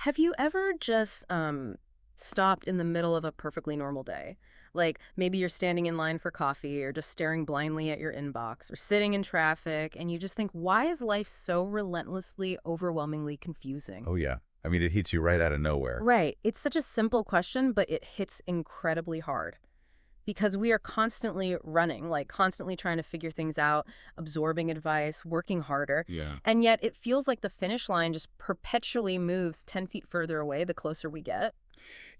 Have you ever just stopped in the middle of a perfectly normal day? Like maybe you're standing in line for coffee or just staring blindly at your inbox or sitting in traffic and you just think, why is life so relentlessly, overwhelmingly confusing? Oh, yeah. I mean, it hits you right out of nowhere. Right. It's such a simple question, but it hits incredibly hard because we are constantly running, like constantly trying to figure things out, absorbing advice, working harder. Yeah. And yet it feels like the finish line just perpetually moves 10 feet further away the closer we get.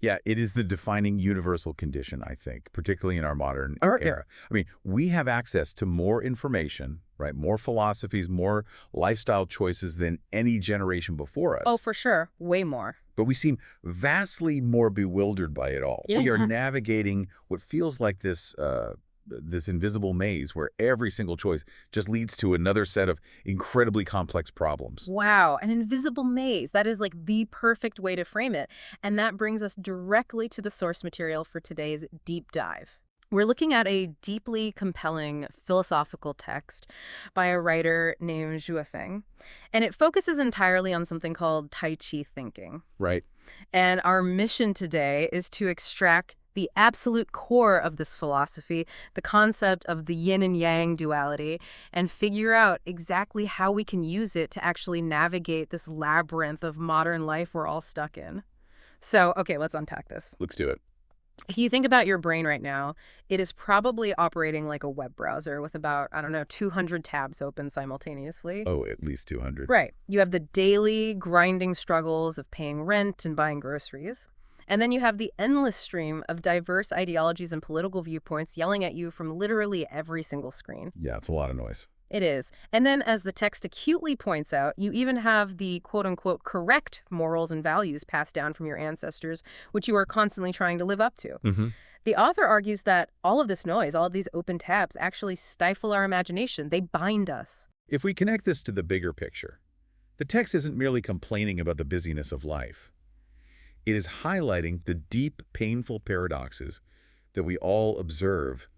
Yeah, it is the defining universal condition, I think, particularly in our modern Yeah. era. I mean, we have access to more information, right? More philosophies, more lifestyle choices than any generation before Oh, us. for sure. Way more. But we seem vastly more bewildered by it all. We are Yeah. navigating what feels like this invisible maze where every single choice just leads to another set of incredibly complex problems. Wow, an invisible maze. That is like the perfect way to frame it. And that brings us directly to the source material for today's deep dive. We're looking at a deeply compelling philosophical text by a writer named Zhu Feng, and it focuses entirely on something called Tai Chi Thinking. Right. And our mission today is to extract the absolute core of this philosophy, the concept of the yin and yang duality, and figure out exactly how we can use it to actually navigate this labyrinth of modern life we're all stuck in. So, okay, let's unpack this. Let's do it. If you think about your brain right now, it is probably operating like a web browser with about, I don't know, 200 tabs open simultaneously. Oh, at least 200. Right. You have the daily grinding struggles of paying rent and buying groceries. And then you have the endless stream of diverse ideologies and political viewpoints yelling at you from literally every single screen. Yeah, it's a lot of noise. It is. And then, as the text acutely points out, you even have the quote-unquote correct morals and values passed down from your ancestors, which you are constantly trying to live up to. Hmm. The author argues that all of this noise, all of these open tabs, actually stifle our imagination. They bind us. If we connect this to the bigger picture, the text isn't merely complaining about the busyness of life. It is highlighting the deep, painful paradoxes that we all observe,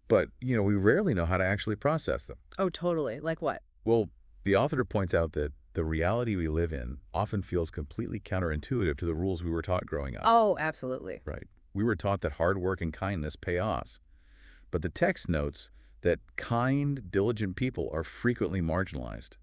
but, we rarely know how to actually process them. Oh, totally. Like what? Well, the author points out that the reality we live in often feels completely counterintuitive to the rules we were taught growing up. Oh, absolutely. Right. We were taught that hard work and kindness pay off. But the text notes that kind, diligent people are frequently marginalized.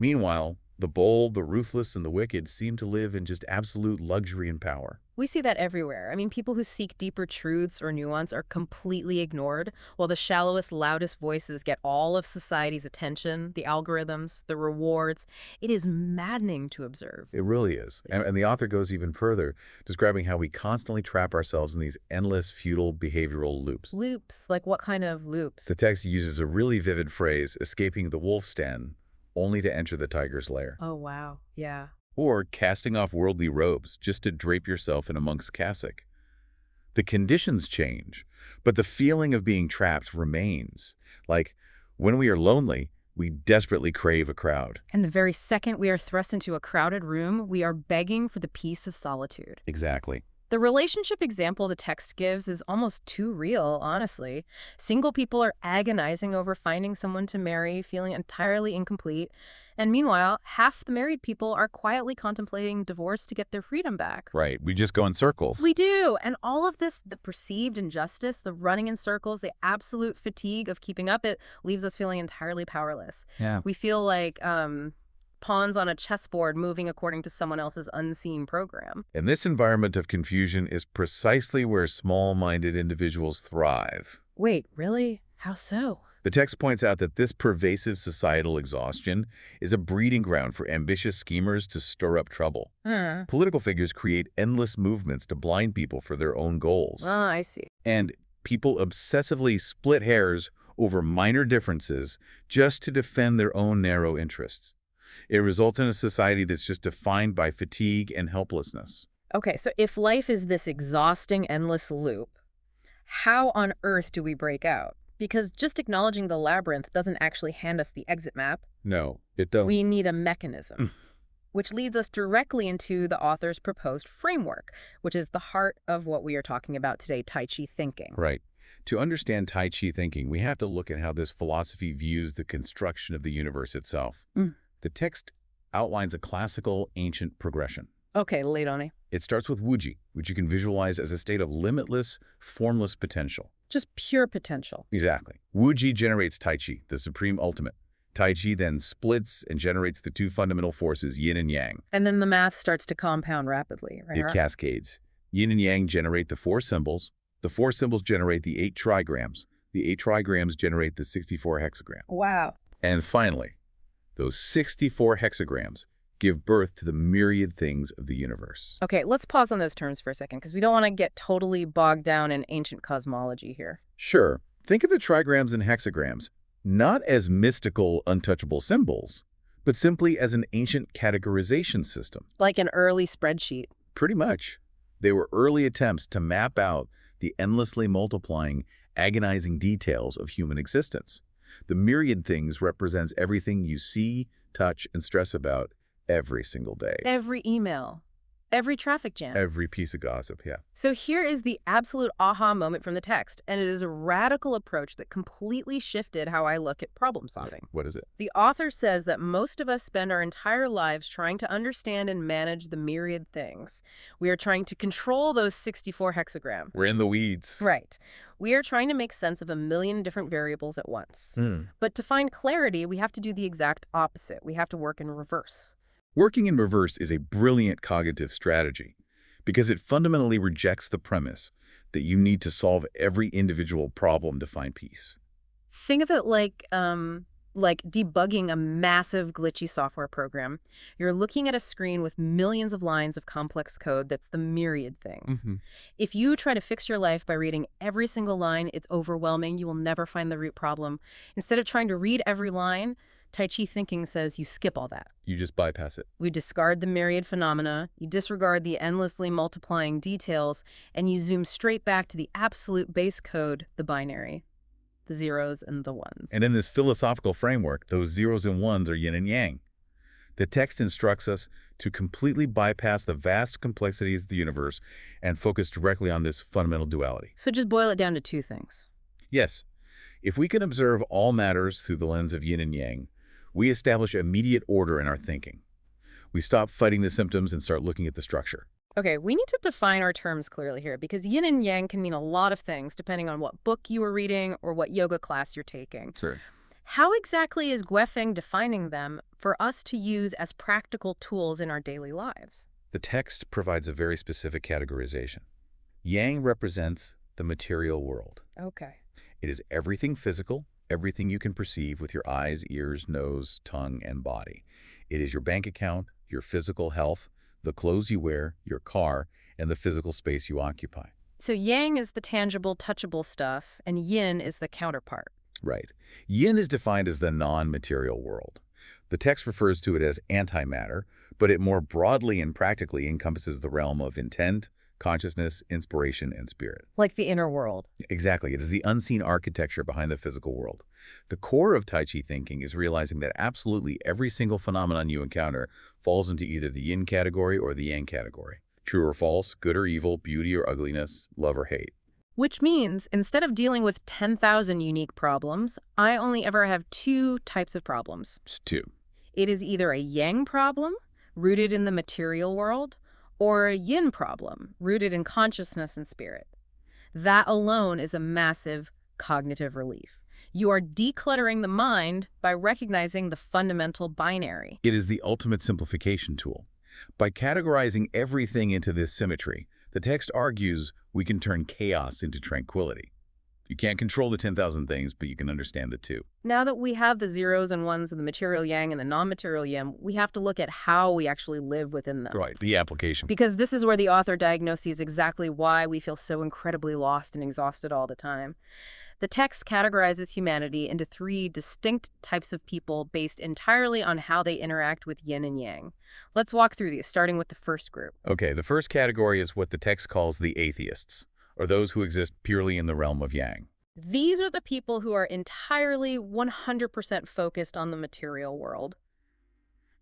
Meanwhile, the bold, the ruthless, and the wicked seem to live in just absolute luxury and power. We see that everywhere. I mean, people who seek deeper truths or nuance are completely ignored, while the shallowest, loudest voices get all of society's attention, the algorithms, the rewards. It is maddening to observe. It really is. And the author goes even further, describing how we constantly trap ourselves in these endless, futile behavioral loops. Loops? Like what kind of loops? The text uses a really vivid phrase, escaping the wolf's den, only to enter the tiger's lair. Oh, wow. Yeah. Or casting off worldly robes just to drape yourself in a monk's cassock. The conditions change, but the feeling of being trapped remains. Like, when we are lonely, we desperately crave a crowd. And the very second we are thrust into a crowded room, we are begging for the peace of solitude. Exactly. The relationship example the text gives is almost too real, honestly. Single people are agonizing over finding someone to marry, feeling entirely incomplete. And meanwhile, half the married people are quietly contemplating divorce to get their freedom back. Right. We just go in circles. We do. And all of this, the perceived injustice, the running in circles, the absolute fatigue of keeping up, it leaves us feeling entirely powerless. Yeah. We feel like pawns on a chessboard moving according to someone else's unseen program. And this environment of confusion is precisely where small-minded individuals thrive. Wait, really? How so? The text points out that this pervasive societal exhaustion is a breeding ground for ambitious schemers to stir up trouble. Political figures create endless movements to blind people for their own goals. Oh, I see. And people obsessively split hairs over minor differences just to defend their own narrow interests. It results in a society that's just defined by fatigue and helplessness. Okay, so if life is this exhausting, endless loop, how on earth do we break out? Because just acknowledging the labyrinth doesn't actually hand us the exit map. No, it don't. We need a mechanism, which leads us directly into the author's proposed framework, which is the heart of what we are talking about today, Tai Chi Thinking. Right. To understand Tai Chi thinking, we have to look at how this philosophy views the construction of the universe itself. The text outlines a classical, ancient progression. Okay, late on it. It starts with Wuji, which you can visualize as a state of limitless, formless potential. Just pure potential. Exactly. Wuji generates Tai Chi, the supreme ultimate. Tai Chi then splits and generates the two fundamental forces, yin and yang. And then the math starts to compound rapidly, right? It cascades. Yin and yang generate the four symbols. The four symbols generate the 8 trigrams. The 8 trigrams generate the 64 hexagram. Wow. And finally, those 64 hexagrams give birth to the myriad things of the universe. Okay, let's pause on those terms for a second, because we don't want to get totally bogged down in ancient cosmology here. Sure, think of the trigrams and hexagrams not as mystical, untouchable symbols, but simply as an ancient categorization system. Like an early spreadsheet. Pretty much. They were early attempts to map out the endlessly multiplying, agonizing details of human existence. The myriad things represents everything you see, touch, and stress about every single day. Every email. Every traffic jam. Every piece of gossip, yeah. So here is the absolute aha moment from the text, and it is a radical approach that completely shifted how I look at problem solving. What is it? The author says that most of us spend our entire lives trying to understand and manage the myriad things. We are trying to control those 64 hexagram. We're in the weeds. Right. We are trying to make sense of a million different variables at once. But to find clarity, we have to do the exact opposite. We have to work in reverse. Working in reverse is a brilliant cognitive strategy because it fundamentally rejects the premise that you need to solve every individual problem to find peace. Think of it like debugging a massive glitchy software program. You're looking at a screen with millions of lines of complex code that's the myriad things. If you try to fix your life by reading every single line, it's overwhelming. You will never find the root problem. Instead of trying to read every line, Tai Chi Thinking says you skip all that. You just bypass it. We discard the myriad phenomena, you disregard the endlessly multiplying details, and you zoom straight back to the absolute base code, the binary, the zeros and the ones. And in this philosophical framework, those zeros and ones are yin and yang. The text instructs us to completely bypass the vast complexities of the universe and focus directly on this fundamental duality. So just boil it down to two things. Yes, if we can observe all matters through the lens of yin and yang, we establish immediate order in our thinking. We stop fighting the symptoms and start looking at the structure. Okay, we need to define our terms clearly here, because yin and yang can mean a lot of things depending on what book you are reading or what yoga class you're taking. Sure. How exactly is Guifeng defining them for us to use as practical tools in our daily lives? The text provides a very specific categorization. Yang represents the material world. Okay. It is everything physical, everything you can perceive with your eyes, ears, nose, tongue, and body. It is your bank account, your physical health, the clothes you wear, your car, and the physical space you occupy. So yang is the tangible, touchable stuff, and yin is the counterpart. Right. Yin is defined as the non-material world. The text refers to it as antimatter, but it more broadly and practically encompasses the realm of intent, consciousness, inspiration, and spirit. Like the inner world. Exactly. It is the unseen architecture behind the physical world. The core of Tai Chi thinking is realizing that absolutely every single phenomenon you encounter falls into either the yin category or the yang category. True or false, good or evil, beauty or ugliness, love or hate. Which means instead of dealing with 10,000 unique problems, I only ever have two types of problems. Just two. It is either a yang problem, rooted in the material world, or a yin problem, rooted in consciousness and spirit. That alone is a massive cognitive relief. You are decluttering the mind by recognizing the fundamental binary. It is the ultimate simplification tool. By categorizing everything into this symmetry, the text argues we can turn chaos into tranquility. You can't control the 10,000 things, but you can understand the two. Now that we have the zeros and ones and the material yang and the non-material yin, we have to look at how we actually live within them. Right, the application. Because this is where the author diagnoses exactly why we feel so incredibly lost and exhausted all the time. The text categorizes humanity into three distinct types of people based entirely on how they interact with yin and yang. Let's walk through these, starting with the first group. Okay, the first category is what the text calls the atheists, or those who exist purely in the realm of yang. These are the people who are entirely 100% focused on the material world.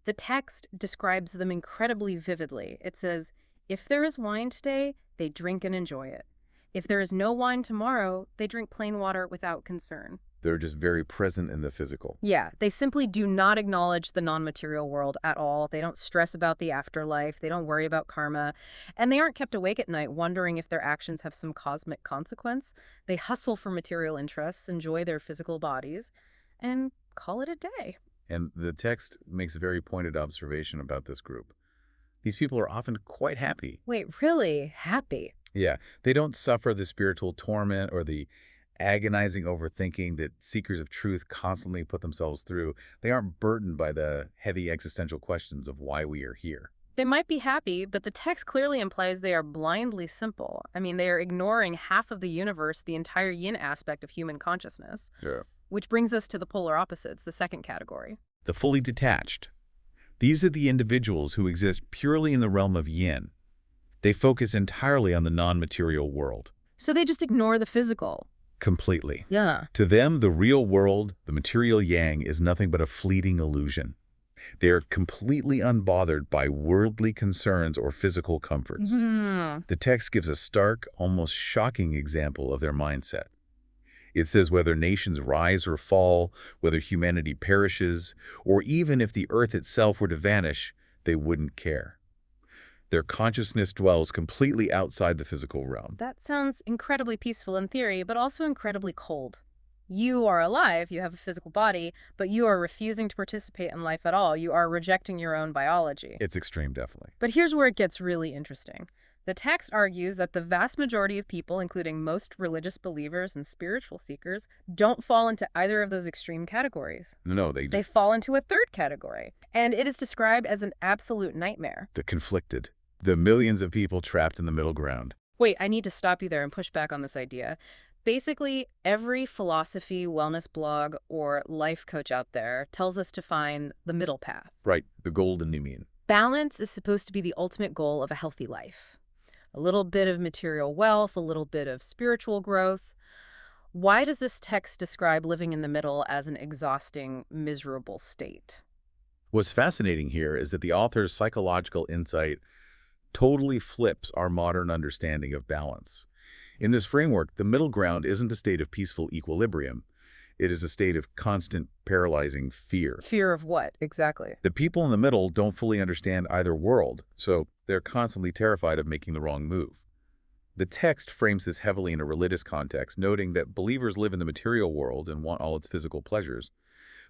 The text describes them incredibly vividly. It says, if there is wine today, they drink and enjoy it. If there is no wine tomorrow, they drink plain water without concern. They're just very present in the physical. Yeah, they simply do not acknowledge the non-material world at all. They don't stress about the afterlife. They don't worry about karma. And they aren't kept awake at night wondering if their actions have some cosmic consequence. They hustle for material interests, enjoy their physical bodies, and call it a day. And the text makes a very pointed observation about this group. These people are often quite happy. Wait, really? Happy? Yeah, they don't suffer the spiritual torment or the agonizing overthinking that seekers of truth constantly put themselves through. They aren't burdened by the heavy existential questions of why we are here. They might be happy, but the text clearly implies they are blindly simple. I mean, they are ignoring half of the universe, the entire yin aspect of human consciousness. Yeah. Which brings us to the polar opposites, the second category. The fully detached. These are the individuals who exist purely in the realm of yin. They focus entirely on the non-material world. So they just ignore the physical. Completely. Yeah. To them, the real world, the material yang, is nothing but a fleeting illusion. They are completely unbothered by worldly concerns or physical comforts. The text gives a stark, almost shocking example of their mindset. It says whether nations rise or fall, whether humanity perishes, or even if the earth itself were to vanish, they wouldn't care. Their consciousness dwells completely outside the physical realm. That sounds incredibly peaceful in theory, but also incredibly cold. You are alive, you have a physical body, but you are refusing to participate in life at all. You are rejecting your own biology. It's extreme, definitely. But here's where it gets really interesting. The text argues that the vast majority of people, including most religious believers and spiritual seekers, don't fall into either of those extreme categories. No, they They fall into a third category, and it is described as an absolute nightmare. The conflicted. The millions of people trapped in the middle ground. Wait, I need to stop you there and push back on this idea. Basically, every philosophy, wellness blog, or life coach out there tells us to find the middle path. Right, the golden, you mean. Balance is supposed to be the ultimate goal of a healthy life. A little bit of material wealth, a little bit of spiritual growth. Why does this text describe living in the middle as an exhausting, miserable state? What's fascinating here is that the author's psychological insight totally flips our modern understanding of balance. In this framework, the middle ground isn't a state of peaceful equilibrium. It is a state of constant, paralyzing fear. Fear of what, exactly? The people in the middle don't fully understand either world, so they're constantly terrified of making the wrong move. The text frames this heavily in a religious context, noting that believers live in the material world and want all its physical pleasures,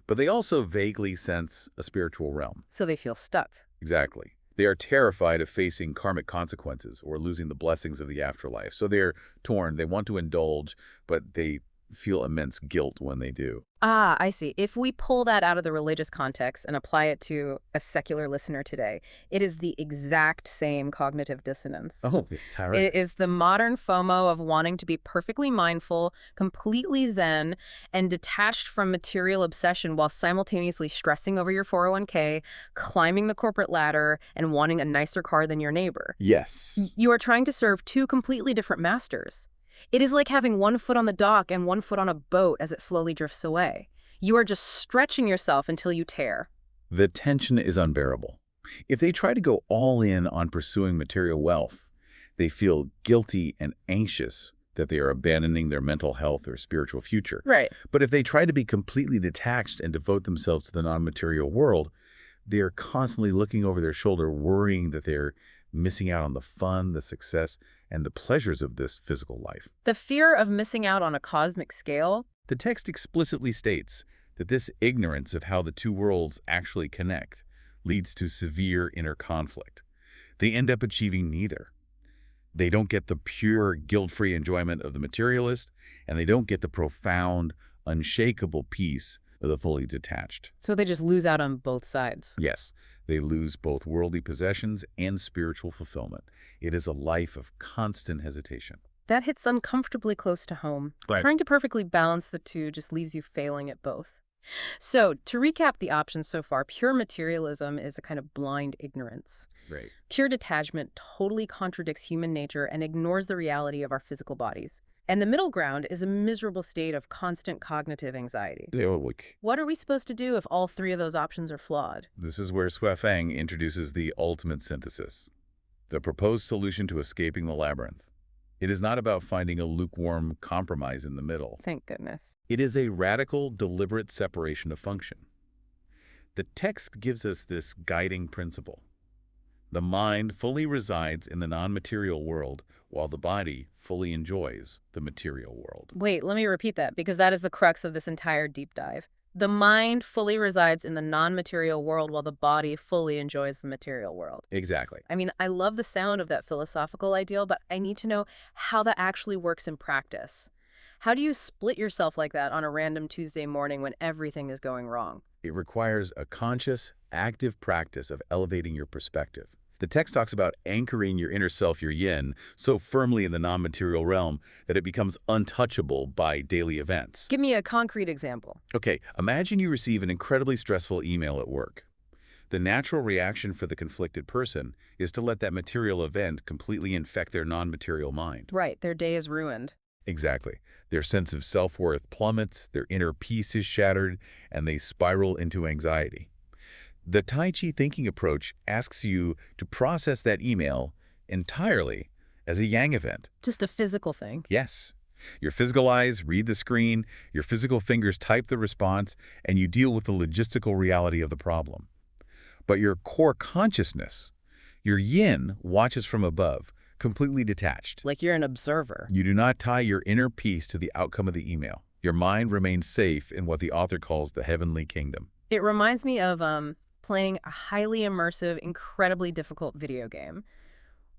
but they also vaguely sense a spiritual realm. So they feel stuck. Exactly. They are terrified of facing karmic consequences or losing the blessings of the afterlife. So they're torn. They want to indulge, but they feel immense guilt when they do. Ah, I see. If we pull that out of the religious context and apply it to a secular listener today, it is the exact same cognitive dissonance. Oh, Tyra. It is the modern FOMO of wanting to be perfectly mindful, completely zen, and detached from material obsession while simultaneously stressing over your 401k, climbing the corporate ladder, and wanting a nicer car than your neighbor. Yes. You are trying to serve two completely different masters. It is like having one foot on the dock and one foot on a boat as it slowly drifts away. You are just stretching yourself until you tear. The tension is unbearable. If they try to go all in on pursuing material wealth, they feel guilty and anxious that they are abandoning their mental health or spiritual future. Right. But if they try to be completely detached and devote themselves to the non-material world, they are constantly looking over their shoulder, worrying that they're missing out on the fun, the success, and the pleasures of this physical life. The fear of missing out on a cosmic scale. The text explicitly states that this ignorance of how the two worlds actually connect leads to severe inner conflict. They end up achieving neither. They don't get the pure, guilt-free enjoyment of the materialist, and they don't get the profound, unshakable peace of the fully detached. So they just lose out on both sides. Yes, they lose both worldly possessions and spiritual fulfillment. It is a life of constant hesitation. That hits uncomfortably close to home. Right. Trying to perfectly balance the two just leaves you failing at both. So, to recap the options so far, pure materialism is a kind of blind ignorance. Right. Pure detachment totally contradicts human nature and ignores the reality of our physical bodies. And the middle ground is a miserable state of constant cognitive anxiety. What are we supposed to do if all three of those options are flawed? This is where Sui Feng introduces the ultimate synthesis, the proposed solution to escaping the labyrinth. It is not about finding a lukewarm compromise in the middle. Thank goodness. It is a radical, deliberate separation of function. The text gives us this guiding principle. The mind fully resides in the non-material world, while the body fully enjoys the material world. Wait, let me repeat that because that is the crux of this entire deep dive. The mind fully resides in the non-material world while the body fully enjoys the material world. Exactly. I mean, I love the sound of that philosophical ideal, but I need to know how that actually works in practice. How do you split yourself like that on a random Tuesday morning when everything is going wrong? It requires a conscious, active practice of elevating your perspective. The text talks about anchoring your inner self, your yin, so firmly in the non-material realm that it becomes untouchable by daily events. Give me a concrete example. Okay, imagine you receive an incredibly stressful email at work. The natural reaction for the conflicted person is to let that material event completely infect their non-material mind. Right, their day is ruined. Exactly. Their sense of self-worth plummets, their inner peace is shattered, and they spiral into anxiety. The Tai Chi Thinking approach asks you to process that email entirely as a yang event. Just a physical thing. Yes. Your physical eyes read the screen, your physical fingers type the response, and you deal with the logistical reality of the problem. But your core consciousness, your yin, watches from above, completely detached. Like you're an observer. You do not tie your inner peace to the outcome of the email. Your mind remains safe in what the author calls the heavenly kingdom. It reminds me of playing a highly immersive, incredibly difficult video game.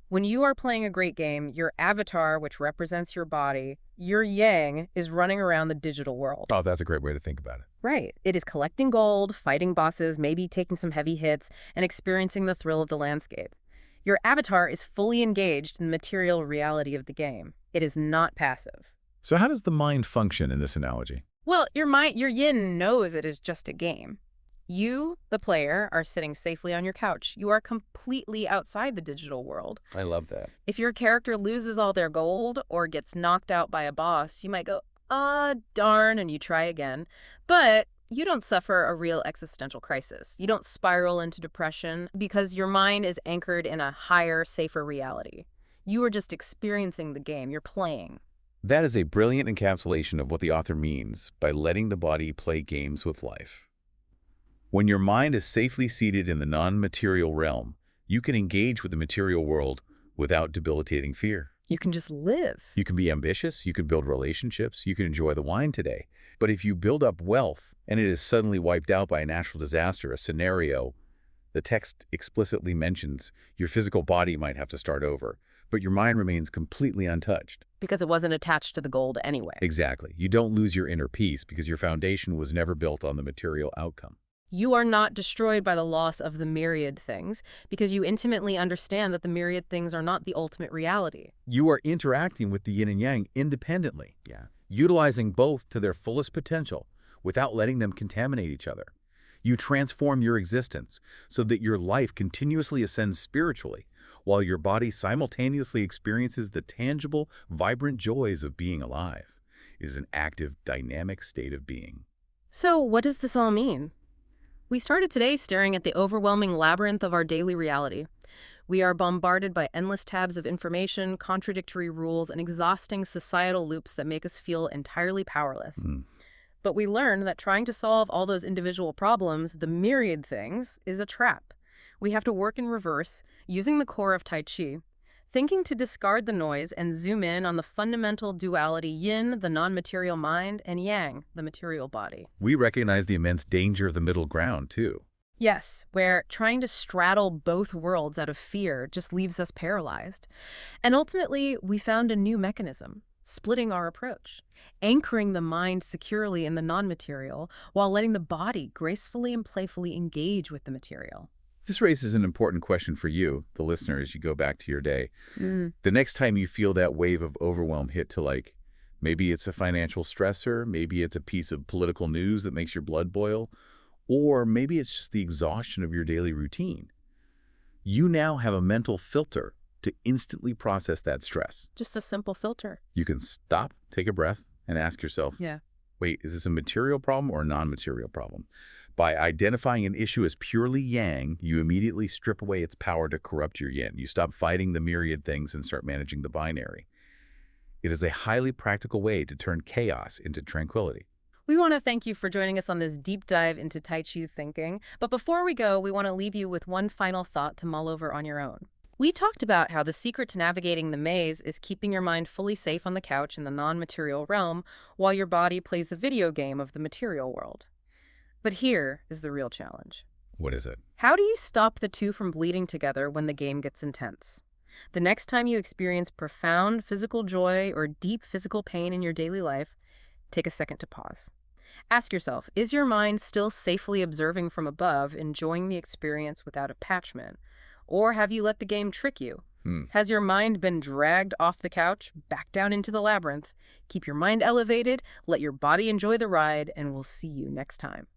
When you are playing a great game, your avatar, which represents your body, your yang, is running around the digital world. Oh, that's a great way to think about it. Right. It is collecting gold, fighting bosses, maybe taking some heavy hits, and experiencing the thrill of the landscape. Your avatar is fully engaged in the material reality of the game. It is not passive. So how does the mind function in this analogy? Well, your yin knows it is just a game. You, the player, are sitting safely on your couch. You are completely outside the digital world. I love that. If your character loses all their gold or gets knocked out by a boss, you might go, ah, darn, and you try again. But you don't suffer a real existential crisis. You don't spiral into depression because your mind is anchored in a higher, safer reality. You are just experiencing the game. You're playing. That is a brilliant encapsulation of what the author means by letting the body play games with life. When your mind is safely seated in the non-material realm, you can engage with the material world without debilitating fear. You can just live. You can be ambitious, you can build relationships, you can enjoy the wine today. But if you build up wealth and it is suddenly wiped out by a natural disaster, a scenario, the text explicitly mentions your physical body might have to start over, but your mind remains completely untouched. Because it wasn't attached to the gold anyway. Exactly. You don't lose your inner peace because your foundation was never built on the material outcome. You are not destroyed by the loss of the myriad things because you intimately understand that the myriad things are not the ultimate reality. You are interacting with the yin and yang independently, utilizing both to their fullest potential without letting them contaminate each other. You transform your existence so that your life continuously ascends spiritually, while your body simultaneously experiences the tangible, vibrant joys of being alive. It is an active, dynamic state of being. So what does this all mean? We started today staring at the overwhelming labyrinth of our daily reality. We are bombarded by endless tabs of information, contradictory rules, and exhausting societal loops that make us feel entirely powerless. But we learned that trying to solve all those individual problems, the myriad things, is a trap. We have to work in reverse, using the core of Tai Chi, thinking to discard the noise and zoom in on the fundamental duality yin, the non-material mind, and yang, the material body. We recognize the immense danger of the middle ground, too. Yes, where trying to straddle both worlds out of fear just leaves us paralyzed. And ultimately, we found a new mechanism, splitting our approach, anchoring the mind securely in the non-material while letting the body gracefully and playfully engage with the material. This raises an important question for you, the listener, as you go back to your day. The next time you feel that wave of overwhelm hit to maybe it's a financial stressor, maybe it's a piece of political news that makes your blood boil, or maybe it's just the exhaustion of your daily routine. You now have a mental filter to instantly process that stress. Just a simple filter. You can stop, take a breath, and ask yourself, wait, is this a material problem or a non-material problem? By identifying an issue as purely yang, you immediately strip away its power to corrupt your yin. You stop fighting the myriad things and start managing the binary. It is a highly practical way to turn chaos into tranquility. We want to thank you for joining us on this deep dive into Tai Chi thinking. But before we go, we want to leave you with one final thought to mull over on your own. We talked about how the secret to navigating the maze is keeping your mind fully safe on the couch in the non-material realm while your body plays the video game of the material world. But here is the real challenge. What is it? How do you stop the two from bleeding together when the game gets intense? The next time you experience profound physical joy or deep physical pain in your daily life, take a second to pause. Ask yourself, is your mind still safely observing from above, enjoying the experience without attachment? Or have you let the game trick you? Hmm. Has your mind been dragged off the couch, back down into the labyrinth? Keep your mind elevated, let your body enjoy the ride, and we'll see you next time.